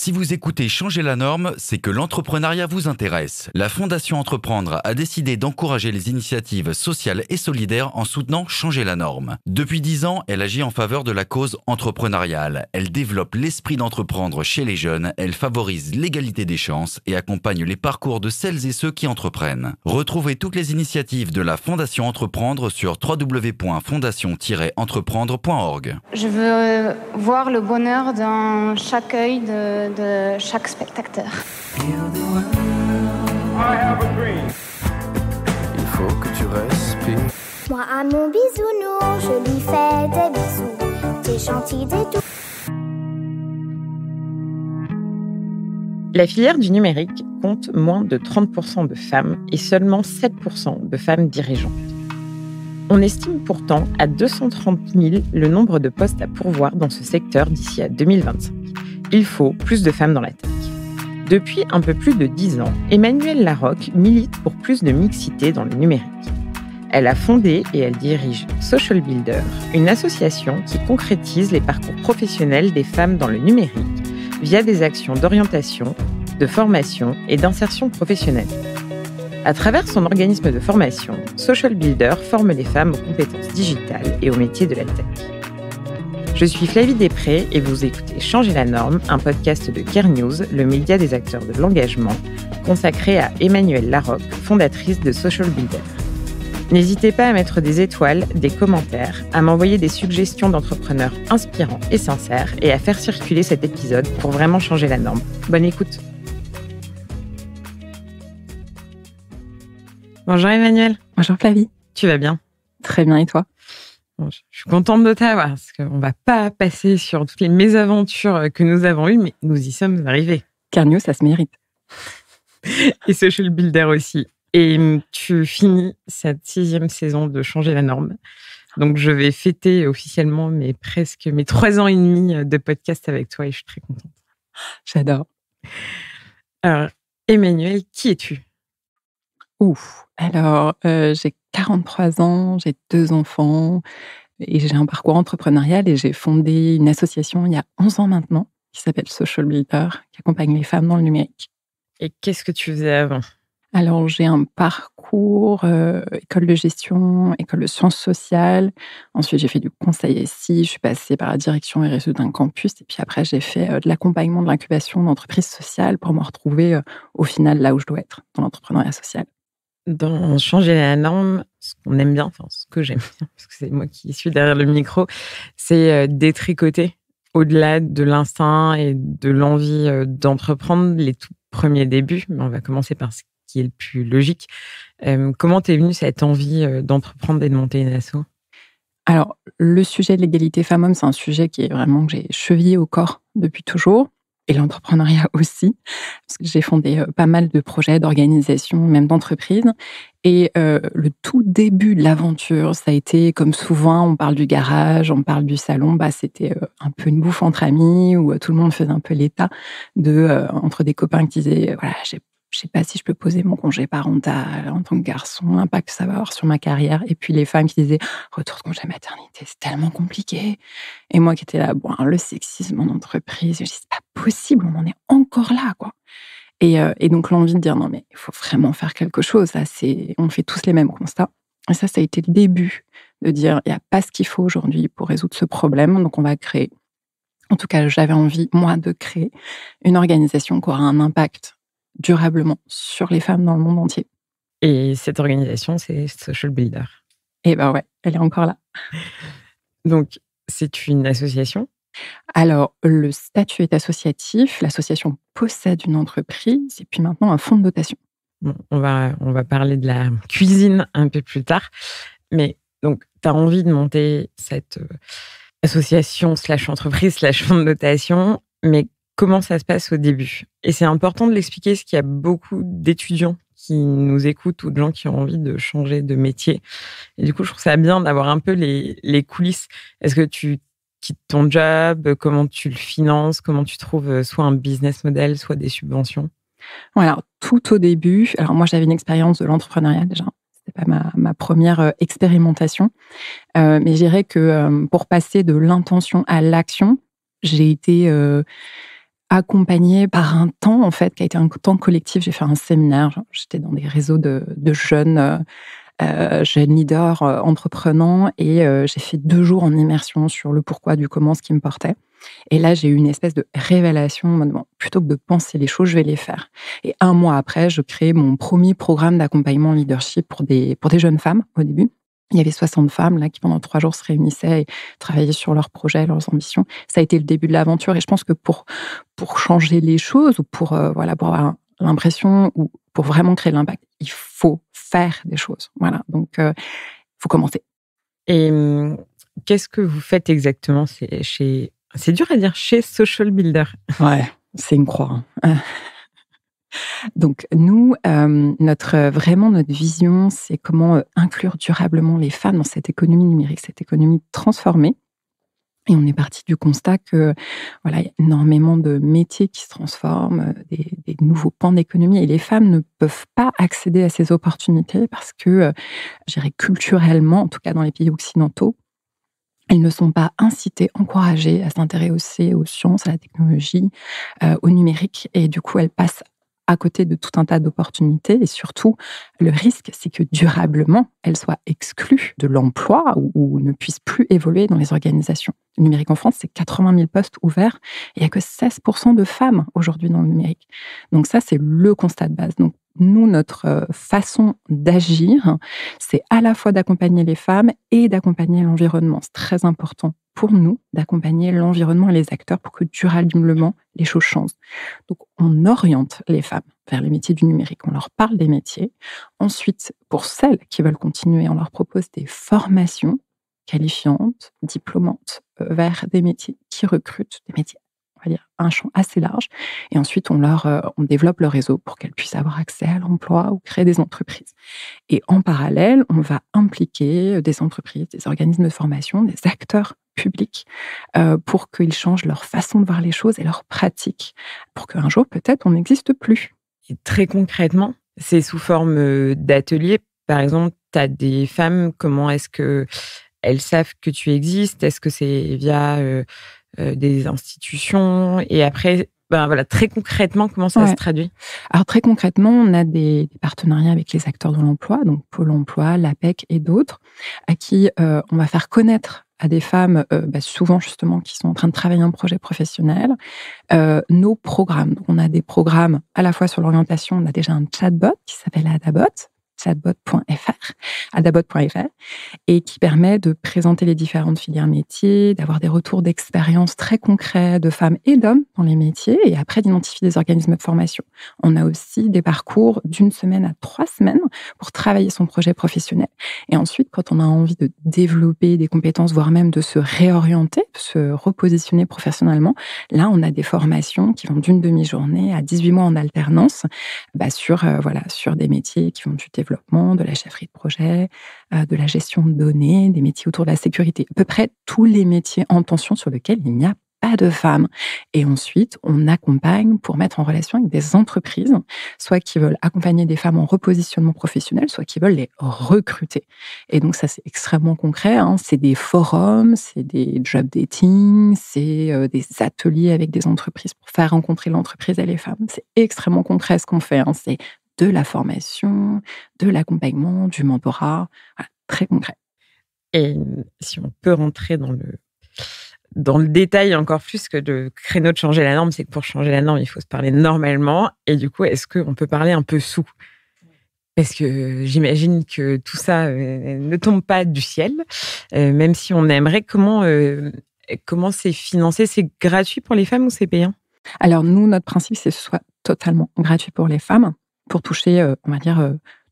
Si vous écoutez Changer la norme, c'est que l'entrepreneuriat vous intéresse. La Fondation Entreprendre a décidé d'encourager les initiatives sociales et solidaires en soutenant Changer la norme. Depuis 10 ans, elle agit en faveur de la cause entrepreneuriale. Elle développe l'esprit d'entreprendre chez les jeunes, elle favorise l'égalité des chances et accompagne les parcours de celles et ceux qui entreprennent. Retrouvez toutes les initiatives de la Fondation Entreprendre sur www.fondation-entreprendre.org. Je veux voir le bonheur dans chaque œil de chaque spectateur. Il faut que tu respires. Moi à mon bisounours, je lui fais des bisous. T'es gentil des tout. La filière du numérique compte moins de 30% de femmes et seulement 7% de femmes dirigeantes. On estime pourtant à 230 000 le nombre de postes à pourvoir dans ce secteur d'ici à 2025. Il faut plus de femmes dans la tech. Depuis un peu plus de 10 ans, Emmanuelle Larocque milite pour plus de mixité dans le numérique. Elle a fondé et elle dirige Social Builder, une association qui concrétise les parcours professionnels des femmes dans le numérique via des actions d'orientation, de formation et d'insertion professionnelle. À travers son organisme de formation, Social Builder forme les femmes aux compétences digitales et aux métiers de la tech. Je suis Flavie Després et vous écoutez Changer la norme, un podcast de Care News, le média des acteurs de l'engagement, consacré à Emmanuelle Larocque, fondatrice de Social Builder. N'hésitez pas à mettre des étoiles, des commentaires, à m'envoyer des suggestions d'entrepreneurs inspirants et sincères et à faire circuler cet épisode pour vraiment changer la norme. Bonne écoute. Bonjour Emmanuelle. Bonjour Flavie. Tu vas bien? Très bien, et toi? Bon, je suis contente de t'avoir parce qu'on ne va pas passer sur toutes les mésaventures que nous avons eues, mais nous y sommes arrivés. Care News, ça se mérite. Et Social Builder aussi. Et tu finis cette 6e saison de Changer la norme. Donc, je vais fêter officiellement mes 3 ans et demi de podcast avec toi et je suis très contente. J'adore. Alors, Emmanuelle, qui es-tu? Alors, j'ai 43 ans, j'ai 2 enfants et j'ai un parcours entrepreneurial et j'ai fondé une association il y a 11 ans maintenant qui s'appelle Social Builder, qui accompagne les femmes dans le numérique. Et qu'est-ce que tu faisais avant? Alors, j'ai un parcours école de gestion, école de sciences sociales. Ensuite, j'ai fait du conseil SI. Je suis passée par la direction RSE d'un campus. Et puis après, j'ai fait de l'accompagnement de l'incubation d'entreprises sociales pour me retrouver au final là où je dois être, dans l'entrepreneuriat social. Dans Changer la norme, ce qu'on aime bien, enfin ce que j'aime bien, parce que c'est moi qui suis derrière le micro, c'est détricoter au-delà de l'instinct et de l'envie d'entreprendre les tout premiers débuts. Mais on va commencer par ce qui est le plus logique. Comment t'es venue cette envie d'entreprendre et de monter une asso? Alors, le sujet de l'égalité femmes-hommes, c'est un sujet qui est vraiment que j'ai chevillé au corps depuis toujours. Et l'entrepreneuriat aussi, parce que j'ai fondé pas mal de projets, d'organisations, même d'entreprises. Et le tout début de l'aventure, ça a été, comme souvent, on parle du garage, on parle du salon, c'était un peu une bouffe entre amis, où tout le monde faisait un peu l'état entre des copains qui disaient, voilà, je sais pas si je peux poser mon congé parental en tant que garçon, l'impact que ça va avoir sur ma carrière. Et puis les femmes qui disaient retour de congé maternité, c'est tellement compliqué. Et moi qui étais là, le sexisme en entreprise, je dis c'est pas possible, on en est encore là, quoi. Et donc l'envie de dire non mais il faut vraiment faire quelque chose. Là, on fait tous les mêmes constats. Et ça a été le début de dire il y a pas ce qu'il faut aujourd'hui pour résoudre ce problème. Donc on va créer. En tout cas, j'avais envie moi de créer une organisation qui aura un impact durablement sur les femmes dans le monde entier. Et cette organisation, c'est Social Builder. Et ouais, elle est encore là. Donc, c'est une association? Alors, le statut est associatif, l'association possède une entreprise et puis maintenant un fonds de dotation. Bon, on va parler de la cuisine un peu plus tard. Mais donc, tu as envie de monter cette association /entreprise /fonds de dotation, mais comment ça se passe au début? Et c'est important de l'expliquer parce qu'il y a beaucoup d'étudiants qui nous écoutent ou de gens qui ont envie de changer de métier. Et du coup, je trouve ça bien d'avoir un peu les coulisses. Est-ce que tu quittes ton job? Comment tu le finances? Comment tu trouves soit un business model, soit des subventions? Alors, tout au début, alors moi, j'avais une expérience de l'entrepreneuriat déjà. C'était pas ma première expérimentation. Mais je dirais que pour passer de l'intention à l'action, j'ai été accompagnée par un temps, en fait, qui a été un temps collectif. J'ai fait un séminaire, j'étais dans des réseaux de jeunes leaders entreprenants et j'ai fait 2 jours en immersion sur le pourquoi, du comment, ce qui me portait. Et là, j'ai eu une espèce de révélation, bon, plutôt que de penser les choses, je vais les faire. Et 1 mois après, je crée mon premier programme d'accompagnement leadership pour des jeunes femmes au début. Il y avait 60 femmes là, qui, pendant 3 jours, se réunissaient et travaillaient sur leurs projets, leurs ambitions. Ça a été le début de l'aventure. Et je pense que pour changer les choses, ou pour avoir l'impression, ou pour vraiment créer de l'impact, il faut faire des choses. Voilà, donc il faut commencer. Et qu'est-ce que vous faites exactement c'est dur à dire, chez Social Builder? Ouais, c'est une croix. Donc nous, notre vision, c'est comment inclure durablement les femmes dans cette économie numérique, cette économie transformée. Et on est parti du constat que il y a énormément de métiers qui se transforment, des nouveaux pans d'économie, et les femmes ne peuvent pas accéder à ces opportunités parce que, je dirais culturellement, en tout cas dans les pays occidentaux, elles ne sont pas incitées, encouragées à s'intéresser aux sciences, à la technologie, au numérique, et du coup elles passent à côté de tout un tas d'opportunités. Et surtout, le risque, c'est que durablement, elles soient exclues de l'emploi ou ne puissent plus évoluer dans les organisations. Le numérique en France, c'est 80 000 postes ouverts et il n'y a que 16% de femmes aujourd'hui dans le numérique. Donc ça, c'est le constat de base. Donc nous, notre façon d'agir, c'est à la fois d'accompagner les femmes et d'accompagner l'environnement. C'est très important pour nous d'accompagner l'environnement et les acteurs pour que durablement les choses changent. Donc, on oriente les femmes vers les métiers du numérique. On leur parle des métiers. Ensuite, pour celles qui veulent continuer, on leur propose des formations qualifiantes, diplômantes, vers des métiers qui recrutent, des métiers, on va dire, un champ assez large. Et ensuite, on développe le réseau pour qu'elles puissent avoir accès à l'emploi ou créer des entreprises. Et en parallèle, on va impliquer des entreprises, des organismes de formation, des acteurs publics pour qu'ils changent leur façon de voir les choses et leurs pratiques, pour qu'un jour, peut-être, on n'existe plus. Et très concrètement, c'est sous forme d'ateliers. Par exemple, tu as des femmes, comment est-ce qu'elles savent que tu existes? Est-ce que c'est via des institutions? Et après, très concrètement, comment ça se traduit? Alors, très concrètement, on a des partenariats avec les acteurs de l'emploi, donc Pôle emploi, l'APEC et d'autres, à qui on va faire connaître à des femmes, souvent justement, qui sont en train de travailler un projet professionnel, nos programmes. Donc, on a des programmes à la fois sur l'orientation. On a déjà un chatbot qui s'appelle Adabot, adabot.fr, et qui permet de présenter les différentes filières métiers, d'avoir des retours d'expérience très concrets de femmes et d'hommes dans les métiers, et après d'identifier des organismes de formation. On a aussi des parcours d'1 semaine à 3 semaines pour travailler son projet professionnel. Et ensuite, quand on a envie de développer des compétences, voire même de se réorienter, de se repositionner professionnellement, là, on a des formations qui vont d'1 demi-journée à 18 mois en alternance, sur des métiers qui vont du développement, de la chefferie de projet, de la gestion de données, des métiers autour de la sécurité. À peu près tous les métiers en tension sur lesquels il n'y a pas de femmes. Et ensuite, on accompagne pour mettre en relation avec des entreprises, soit qui veulent accompagner des femmes en repositionnement professionnel, soit qui veulent les recruter. Et donc ça, c'est extrêmement concret. C'est des forums, c'est des job dating, c'est des ateliers avec des entreprises pour faire rencontrer l'entreprise et les femmes. C'est extrêmement concret ce qu'on fait. C'est de la formation, de l'accompagnement, du mentorat, très concret. Et si on peut rentrer dans le détail encore plus que le créneau de changer la norme, c'est que pour changer la norme, il faut se parler normalement. Et du coup, est-ce qu'on peut parler un peu sous? Parce que j'imagine que tout ça ne tombe pas du ciel, même si on aimerait. Comment c'est financé? C'est gratuit pour les femmes ou c'est payant? Alors nous, notre principe, c'est que ce soit totalement gratuit pour les femmes, pour toucher,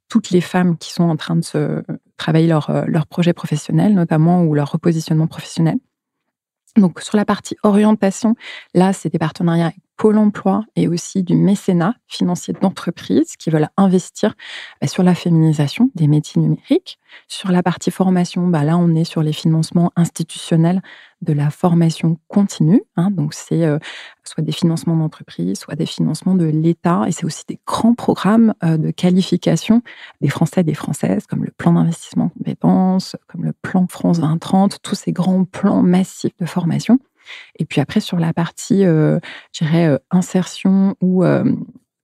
toutes les femmes qui sont en train de se travailler leur projet professionnel, notamment, ou leur repositionnement professionnel. Donc, sur la partie orientation, là, c'est des partenariats avec Pôle emploi et aussi du mécénat financier d'entreprises qui veulent investir sur la féminisation des métiers numériques. Sur la partie formation, là, on est sur les financements institutionnels de la formation continue. Donc, c'est soit des financements d'entreprises, soit des financements de l'État. Et c'est aussi des grands programmes de qualification des Français et des Françaises, comme le plan d'investissement en compétences, comme le plan France 2030, tous ces grands plans massifs de formation. Et puis après, sur la partie, je dirais, insertion ou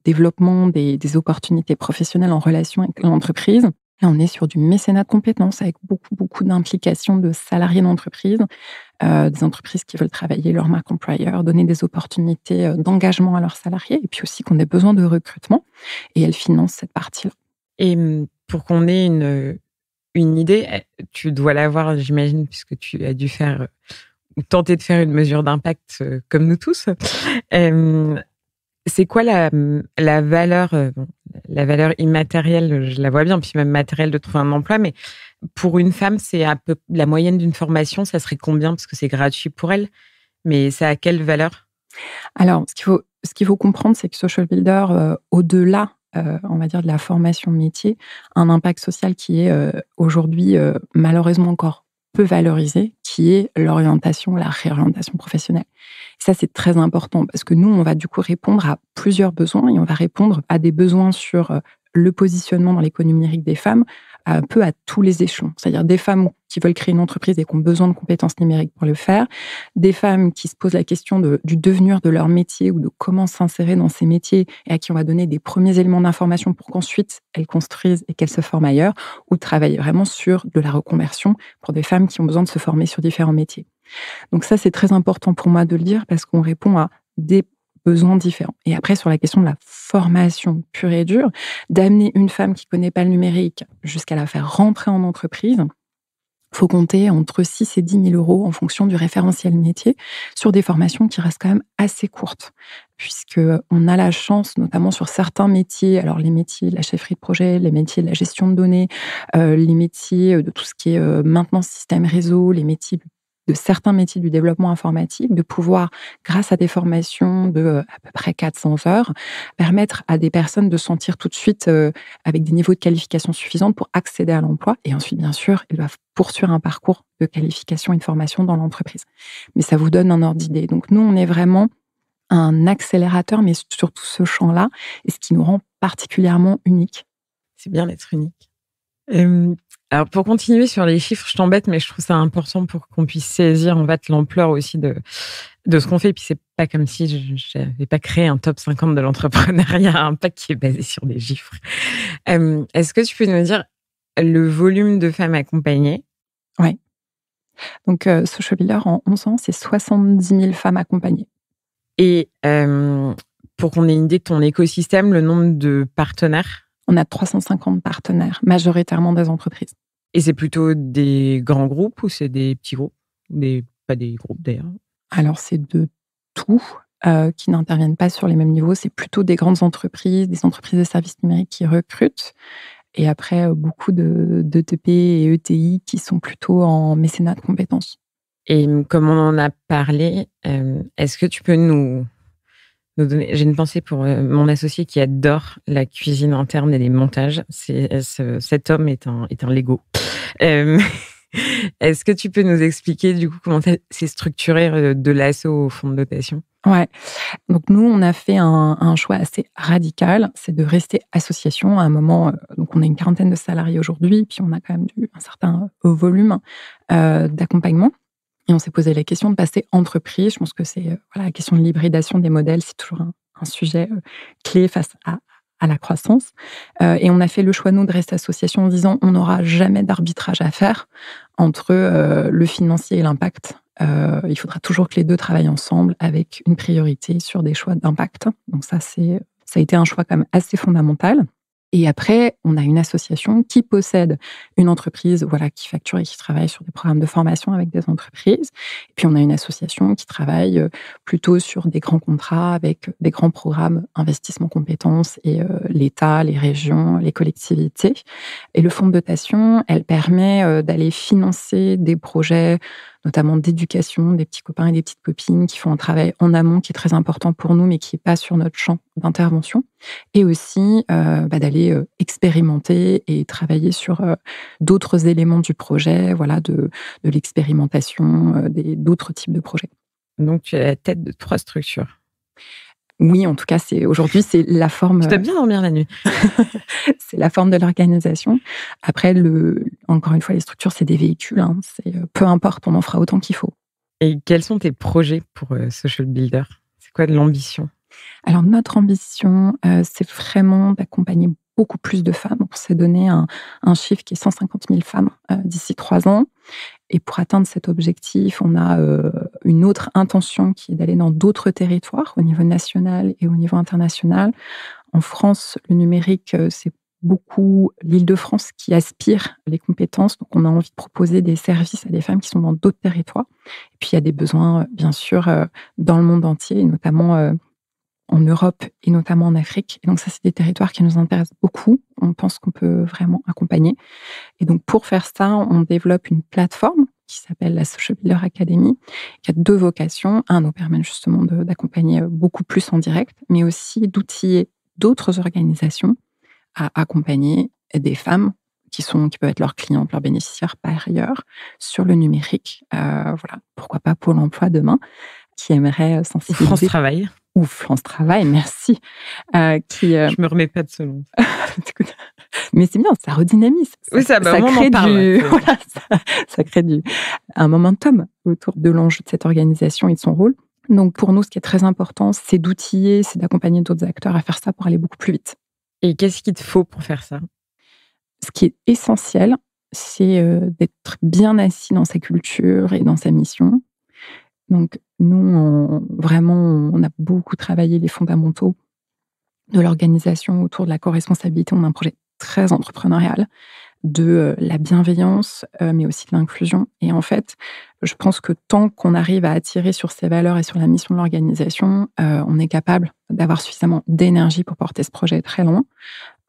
développement des opportunités professionnelles en relation avec l'entreprise, là, on est sur du mécénat de compétences avec beaucoup d'implications de salariés d'entreprise, des entreprises qui veulent travailler leur marque employeur, donner des opportunités d'engagement à leurs salariés et puis aussi qui ont des besoins de recrutement. Et elles financent cette partie-là. Et pour qu'on ait une idée, tu dois l'avoir, j'imagine, puisque tu as dû faire ou tenter de faire une mesure d'impact comme nous tous. C'est quoi la valeur immatérielle, je la vois bien, puis même matérielle de trouver un emploi, mais pour une femme, c'est un peu la moyenne d'une formation, ça serait combien? Parce que c'est gratuit pour elle, mais ça a quelle valeur? Alors, ce qu'il faut comprendre, c'est que Social Builder, au-delà, on va dire, de la formation métier, a un impact social qui est aujourd'hui malheureusement encore peu valorisé, qui est l'orientation, la réorientation professionnelle. Et ça, c'est très important parce que nous, on va du coup répondre à plusieurs besoins et on va répondre à des besoins sur le positionnement dans l'économie numérique des femmes, un peu à tous les échelons. C'est-à-dire des femmes qui veulent créer une entreprise et qui ont besoin de compétences numériques pour le faire, des femmes qui se posent la question du devenir de leur métier ou de comment s'insérer dans ces métiers et à qui on va donner des premiers éléments d'information pour qu'ensuite elles construisent et qu'elles se forment ailleurs, ou travailler vraiment sur de la reconversion pour des femmes qui ont besoin de se former sur différents métiers. Donc ça, c'est très important pour moi de le dire parce qu'on répond à des besoins différents. Et après, sur la question de la formation pure et dure, d'amener une femme qui ne connaît pas le numérique jusqu'à la faire rentrer en entreprise, il faut compter entre 6 et 10 000 euros en fonction du référentiel métier sur des formations qui restent quand même assez courtes. Puisqu'on a la chance, notamment sur certains métiers, alors les métiers de la chefferie de projet, les métiers de la gestion de données, les métiers de tout ce qui est maintenance système réseau, les métiers de certains métiers du développement informatique, de pouvoir, grâce à des formations de à peu près 400 heures, permettre à des personnes de se sentir tout de suite avec des niveaux de qualification suffisants pour accéder à l'emploi. Et ensuite, bien sûr, ils doivent poursuivre un parcours de qualification et de formation dans l'entreprise. Mais ça vous donne un ordre d'idée. Donc nous, on est vraiment un accélérateur, mais sur tout ce champ-là, et ce qui nous rend particulièrement unique. C'est bien d'être unique. Alors, pour continuer sur les chiffres, je t'embête, mais je trouve ça important pour qu'on puisse saisir en fait l'ampleur aussi de ce qu'on fait. Et puis, c'est pas comme si je n'avais pas créé un top 50 de l'entrepreneuriat impact qui est basé sur des chiffres. Est-ce que tu peux nous dire le volume de femmes accompagnées? Oui. Donc, Social Builder, en 11 ans, c'est 70 000 femmes accompagnées. Et pour qu'on ait une idée de ton écosystème, le nombre de partenaires? On a 350 partenaires, majoritairement des entreprises. Et c'est plutôt des grands groupes ou c'est des petits groupes? Pas des groupes d'ailleurs. Alors, c'est de tout qui n'interviennent pas sur les mêmes niveaux. C'est plutôt des grandes entreprises, des entreprises de services numériques qui recrutent. Et après, beaucoup de TP et ETI qui sont plutôt en mécénat de compétences. Et comme on en a parlé, est-ce que tu peux nous donner... J'ai une pensée pour mon associé qui adore la cuisine interne et les montages. Cet homme est un Lego. Est-ce que tu peux nous expliquer du coup comment c'est structuré de l'asso au fonds de dotation? Ouais. Donc nous, on a fait un choix assez radical, c'est de rester association à un moment. Donc on a une quarantaine de salariés aujourd'hui, puis on a quand même un certain volume d'accompagnement. Et on s'est posé la question de passer entreprise. Je pense que c'est la question de l'hybridation des modèles, c'est toujours un sujet clé face à la croissance. Et on a fait le choix, nous, de rester association en disant on n'aura jamais d'arbitrage à faire entre le financier et l'impact. Il faudra toujours que les deux travaillent ensemble avec une priorité sur des choix d'impact. Donc ça a été un choix quand même assez fondamental. Et après, on a une association qui possède une entreprise qui facture et qui travaille sur des programmes de formation avec des entreprises. Et puis, on a une association qui travaille plutôt sur des grands contrats avec des grands programmes investissement compétences et l'État, les régions, les collectivités. Et le fonds de dotation, elle permet d'aller financer des projets notamment d'éducation, des petits copains et des petites copines qui font un travail en amont qui est très important pour nous, mais qui n'est pas sur notre champ d'intervention. Et aussi d'aller expérimenter et travailler sur d'autres éléments du projet, de l'expérimentation, d'autres types de projets. Donc, tu es à la tête de 3 structures. Oui, en tout cas, aujourd'hui, c'est la forme... Tu dois bien dormir la nuit. C'est la forme de l'organisation. Après, encore une fois, les structures, c'est des véhicules. C'est peu importe, on en fera autant qu'il faut. Et quels sont tes projets pour Social Builder? C'est quoi de l'ambition? Alors, notre ambition, c'est vraiment d'accompagner beaucoup plus de femmes. On s'est donné un chiffre qui est 150 000 femmes d'ici 3 ans. Et pour atteindre cet objectif, on a une autre intention qui est d'aller dans d'autres territoires au niveau national et au niveau international. En France, le numérique, c'est beaucoup l'Île-de-France qui aspire les compétences. Donc, on a envie de proposer des services à des femmes qui sont dans d'autres territoires. Et puis, il y a des besoins, bien sûr, dans le monde entier, et notamment en Europe et notamment en Afrique. Et donc, ça, c'est des territoires qui nous intéressent beaucoup. On pense qu'on peut vraiment accompagner. Et donc, pour faire ça, on développe une plateforme qui s'appelle la Social Builder Academy, qui a 2 vocations. Un, nous permet justement d'accompagner beaucoup plus en direct, mais aussi d'outiller d'autres organisations à accompagner des femmes qui peuvent être leurs clientes, leurs bénéficiaires par ailleurs, sur le numérique. Voilà, pourquoi pas Pôle emploi demain, qui aimerait sensibiliser. France Travail. Ou France Travail, merci. Je me remets pas de ce nom. Mais c'est bien, ça redynamise. Oui, ça crée on en parle. Voilà, ça crée un momentum autour de l'enjeu de cette organisation et de son rôle. Donc, pour nous, ce qui est très important, c'est d'outiller, c'est d'accompagner d'autres acteurs à faire ça pour aller beaucoup plus vite. Et qu'est-ce qu'il te faut pour faire ça? Ce qui est essentiel, c'est d'être bien assis dans sa culture et dans sa mission. Donc, nous, on a beaucoup travaillé les fondamentaux de l'organisation autour de la co-responsabilité. On a un projet très entrepreneurial de la bienveillance, mais aussi de l'inclusion. Et en fait, je pense que tant qu'on arrive à attirer sur ces valeurs et sur la mission de l'organisation, on est capable d'avoir suffisamment d'énergie pour porter ce projet très loin.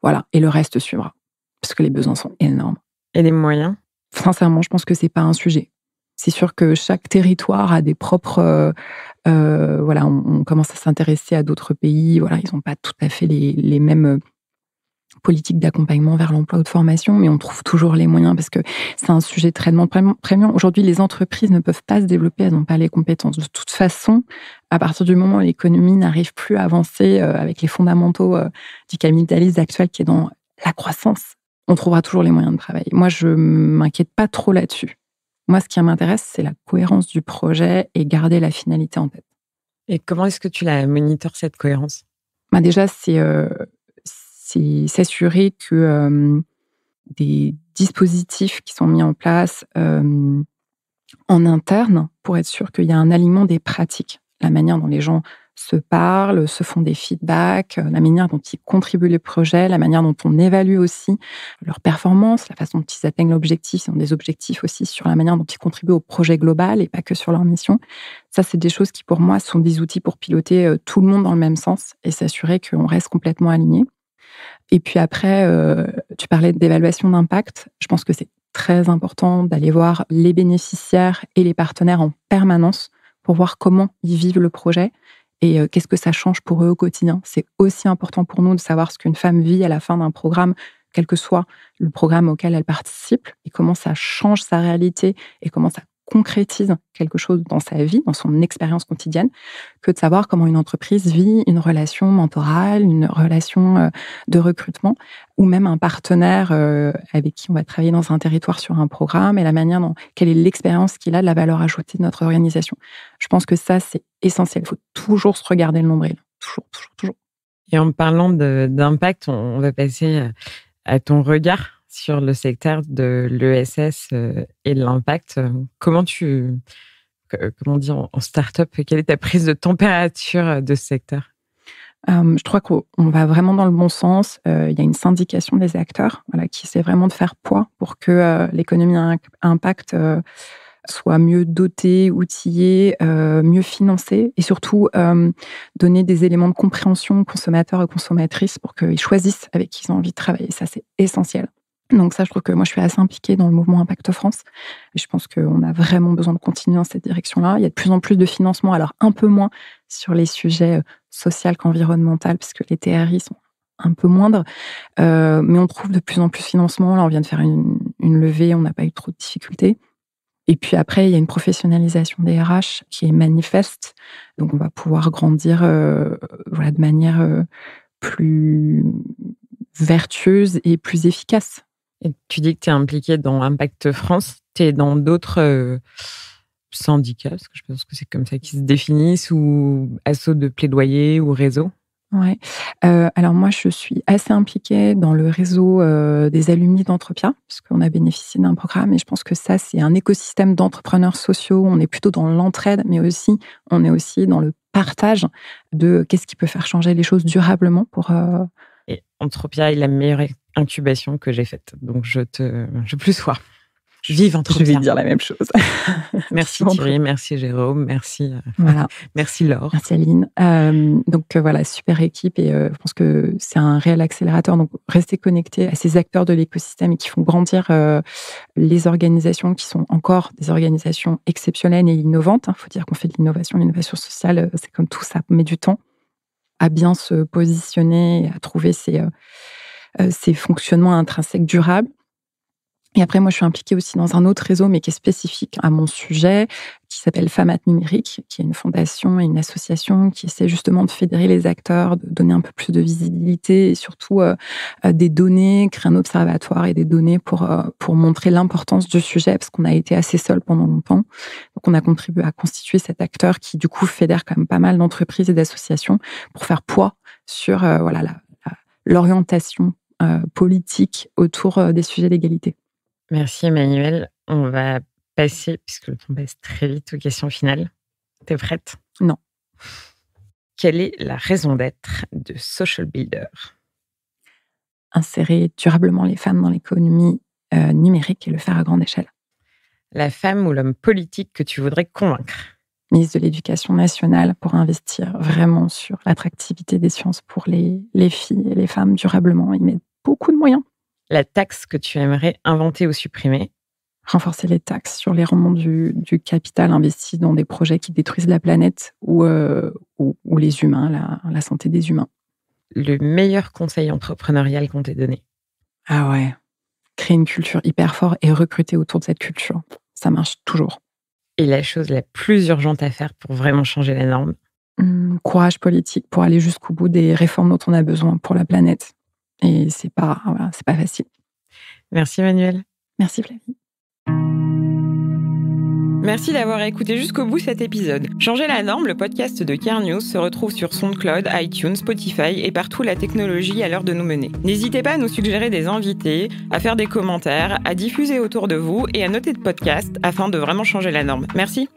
Voilà, et le reste suivra, parce que les besoins sont énormes. Et les moyens? Sincèrement, je pense que c'est pas un sujet. C'est sûr que chaque territoire a des propres... voilà, on commence à s'intéresser à d'autres pays. Voilà, ils n'ont pas tout à fait les mêmes politiques d'accompagnement vers l'emploi ou de formation, mais on trouve toujours les moyens parce que c'est un sujet très prégnant. Aujourd'hui, les entreprises ne peuvent pas se développer, elles n'ont pas les compétences. De toute façon, à partir du moment où l'économie n'arrive plus à avancer avec les fondamentaux du capitalisme actuel qui est dans la croissance, on trouvera toujours les moyens de travailler. Moi, je ne m'inquiète pas trop là-dessus. Moi, ce qui m'intéresse, c'est la cohérence du projet et garder la finalité en tête. Et comment est-ce que tu la monitores, cette cohérence? Déjà, c'est s'assurer que des dispositifs qui sont mis en place en interne pour être sûr qu'il y a un alignement des pratiques, la manière dont les gens se parlent, se font des feedbacks, la manière dont ils contribuent au projet, la manière dont on évalue aussi leur performance, la façon dont ils atteignent l'objectif. Ils ont des objectifs aussi sur la manière dont ils contribuent au projet global et pas que sur leur mission. Ça, c'est des choses qui, pour moi, sont des outils pour piloter tout le monde dans le même sens et s'assurer qu'on reste complètement aligné. Et puis après, tu parlais d'évaluation d'impact. Je pense que c'est très important d'aller voir les bénéficiaires et les partenaires en permanence pour voir comment ils vivent le projet et qu'est-ce que ça change pour eux au quotidien. C'est aussi important pour nous de savoir ce qu'une femme vit à la fin d'un programme, quel que soit le programme auquel elle participe, et comment ça change sa réalité et comment ça concrétise quelque chose dans sa vie, dans son expérience quotidienne, que de savoir comment une entreprise vit une relation mentorale, une relation de recrutement, ou même un partenaire avec qui on va travailler dans un territoire sur un programme, et la manière dont, quelle est l'expérience qu'il a de la valeur ajoutée de notre organisation. Je pense que ça, c'est essentiel. Il faut toujours se regarder le nombril. Toujours. Et en parlant d'impact, on va passer à ton regard sur le secteur de l'ESS et de l'impact. Comment on dit en start-up, quelle est ta prise de température de ce secteur? Je crois qu'on va vraiment dans le bon sens. Il y a une syndication des acteurs qui essaie vraiment de faire poids pour que l'économie à impact soit mieux dotée, outillée, mieux financée et surtout donner des éléments de compréhension aux consommateurs et consommatrices pour qu'ils choisissent avec qui ils ont envie de travailler. Ça, c'est essentiel. Donc ça, je trouve que moi, je suis assez impliquée dans le mouvement Impact France. Et je pense qu'on a vraiment besoin de continuer dans cette direction-là. Il y a de plus en plus de financement, alors un peu moins sur les sujets sociaux qu'environnementaux, puisque les TRI sont un peu moindres. Mais on trouve de plus en plus de financement. Là, on vient de faire une levée, on n'a pas eu trop de difficultés. Et puis après, il y a une professionnalisation des RH qui est manifeste. Donc on va pouvoir grandir de manière plus vertueuse et plus efficace. Et tu dis que tu es impliquée dans Impact France. Tu es dans d'autres syndicats, parce que je pense que c'est comme ça qu'ils se définissent, ou assos de plaidoyer ou réseau? Ouais. Alors moi, je suis assez impliquée dans le réseau des alumni d'Entropia, puisqu'on a bénéficié d'un programme, et je pense que ça, c'est un écosystème d'entrepreneurs sociaux. On est plutôt dans l'entraide, mais aussi, on est aussi dans le partage de qu'est-ce qui peut faire changer les choses durablement pour... Et Entropia est la meilleure incubation que j'ai faite, donc je plus sois. Vive Entropia. Je vais dire la même chose. Merci Thierry, merci Jérôme, merci, voilà. Merci Laure. Merci Aline. Donc voilà, super équipe, et je pense que c'est un réel accélérateur. Donc restez connectés à ces acteurs de l'écosystème et qui font grandir les organisations qui sont encore des organisations exceptionnelles et innovantes. Il faut dire qu'on fait de l'innovation sociale, c'est comme tout, ça met du temps à bien se positionner, à trouver ces fonctionnements intrinsèques durables. Et après, moi, je suis impliquée aussi dans un autre réseau, mais qui est spécifique à mon sujet, qui s'appelle Femmes Numérique, qui est une fondation et une association qui essaie justement de fédérer les acteurs, de donner un peu plus de visibilité et surtout des données, créer un observatoire et des données pour montrer l'importance du sujet, parce qu'on a été assez seul pendant longtemps. Donc, on a contribué à constituer cet acteur qui, du coup, fédère quand même pas mal d'entreprises et d'associations pour faire poids sur l'orientation politique autour des sujets d'égalité. Merci Emmanuelle. On va passer, puisque le temps passe très vite, aux questions finales. T'es prête? Non. Quelle est la raison d'être de Social Builder? Insérer durablement les femmes dans l'économie numérique et le faire à grande échelle. La femme ou l'homme politique que tu voudrais convaincre? Ministre de l'Éducation nationale, pour investir vraiment sur l'attractivité des sciences pour les filles et les femmes durablement. Ils mettent beaucoup de moyens. La taxe que tu aimerais inventer ou supprimer? Renforcer les taxes sur les rendements du capital investi dans des projets qui détruisent la planète ou les humains, la santé des humains. Le meilleur conseil entrepreneurial qu'on t'ait donné? Ah ouais, créer une culture hyper forte et recruter autour de cette culture. Ça marche toujours. Et la chose la plus urgente à faire pour vraiment changer la norme? Courage politique pour aller jusqu'au bout des réformes dont on a besoin pour la planète. Et c'est pas facile. Merci Emmanuelle. Merci Flavie. Merci d'avoir écouté jusqu'au bout cet épisode. Changer la norme, le podcast de Care News, se retrouve sur SoundCloud, iTunes, Spotify et partout la technologie à l'heure de nous mener. N'hésitez pas à nous suggérer des invités, à faire des commentaires, à diffuser autour de vous et à noter le podcast afin de vraiment changer la norme. Merci.